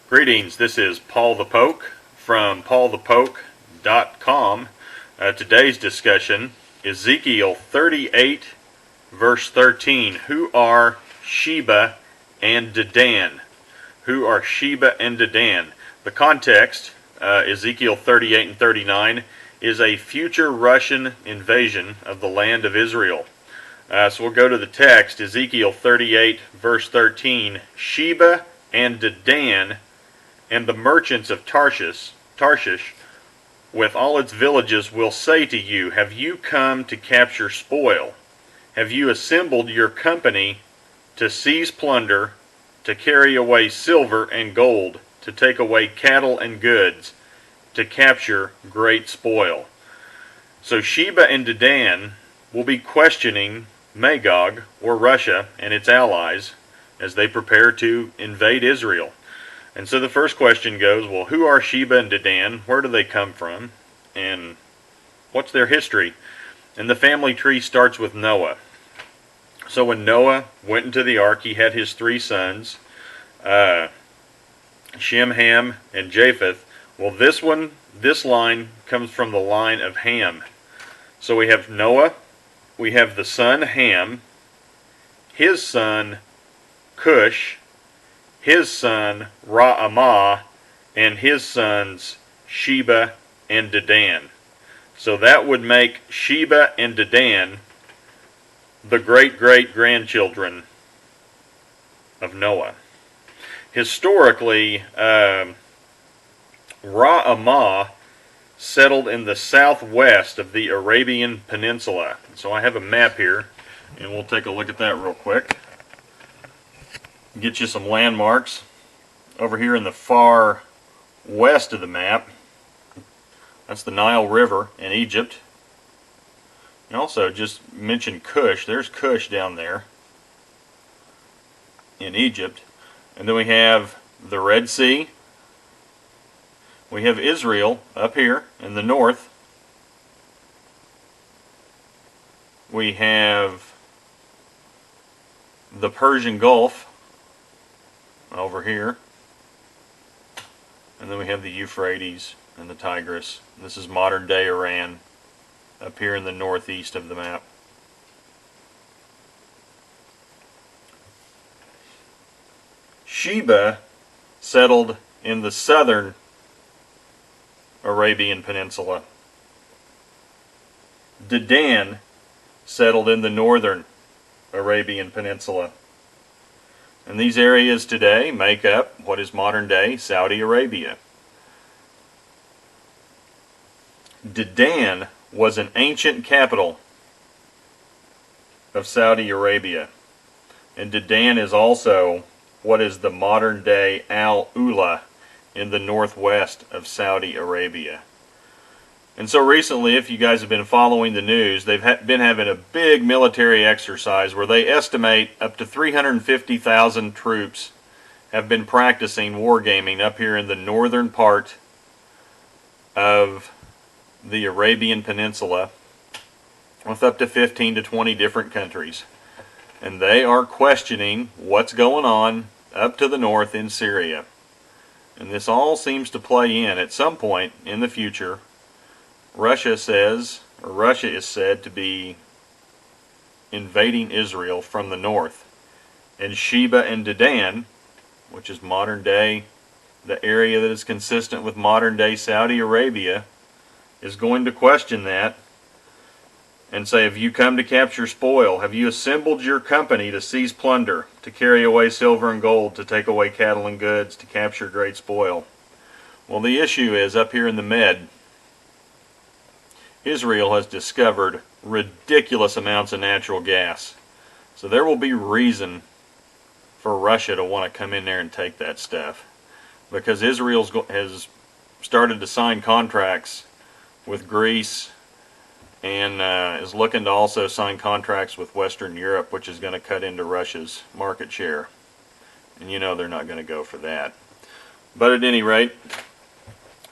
Greetings, this is Paul the Poke from paulthepoke.com. Today's discussion, Ezekiel 38 verse 13. Who are Sheba and Dedan? Who are Sheba and Dedan? The context, Ezekiel 38 and 39, is a future Russian invasion of the land of Israel. So we'll go to the text, Ezekiel 38 verse 13. Sheba and Dedan and the merchants of Tarshish, with all its villages, will say to you, have you come to capture spoil? Have you assembled your company to seize plunder, to carry away silver and gold, to take away cattle and goods, to capture great spoil? So Sheba and Dedan will be questioning Magog, or Russia, and its allies as they prepare to invade Israel. And so the first question goes, well, who are Sheba and Dedan? Where do they come from? And what's their history? And the family tree starts with Noah. So when Noah went into the ark, he had his three sons, Shem, Ham, and Japheth. Well, this line comes from the line of Ham. So we have Noah, we have the son Ham, his son Cush, his son Ra'amah, and his sons Sheba and Dedan. So that would make Sheba and Dedan the great-great-grandchildren of Noah. Historically, Ra'amah settled in the southwest of the Arabian Peninsula. So I have a map here, and we'll take a look at that real quick. Get you some landmarks. Over here in the far west of the map, that's the Nile River in Egypt. And also, just mention Cush. There's Cush down there in Egypt. And then we have the Red Sea. We have Israel up here in the north. We have the Persian Gulf over here. And then we have the Euphrates and the Tigris. This is modern day Iran up here in the northeast of the map. Sheba settled in the southern Arabian Peninsula. Dedan settled in the northern Arabian Peninsula. And these areas today make up what is modern day Saudi Arabia. Dedan was an ancient capital of Saudi Arabia. And Dedan is also what is the modern day Al-Ula in the northwest of Saudi Arabia. And so recently, if you guys have been following the news, they've been having a big military exercise where they estimate up to 350,000 troops have been practicing wargaming up here in the northern part of the Arabian Peninsula with up to 15 to 20 different countries. And they are questioning what's going on up to the north in Syria. And this all seems to play in at some point in the future. Russia is said to be invading Israel from the north. And Sheba and Dedan, which is modern day, the area that is consistent with modern day Saudi Arabia, is going to question that and say, have you come to capture spoil? Have you assembled your company to seize plunder, to carry away silver and gold, to take away cattle and goods, to capture great spoil? Well, the issue is up here in the Med, Israel has discovered ridiculous amounts of natural gas. So there will be reason for Russia to want to come in there and take that stuff. Because Israel has started to sign contracts with Greece and is looking to also sign contracts with Western Europe, which is going to cut into Russia's market share. And you know they're not going to go for that. But at any rate,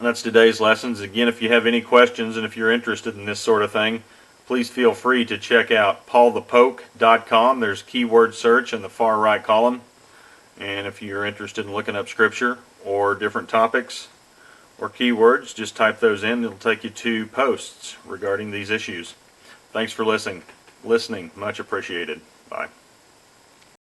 that's today's lessons. Again, if you have any questions and if you're interested in this sort of thing, please feel free to check out paulthepoke.com. There's keyword search in the far right column. And if you're interested in looking up scripture or different topics or keywords, just type those in. It'll take you to posts regarding these issues. Thanks for listening. Much appreciated. Bye.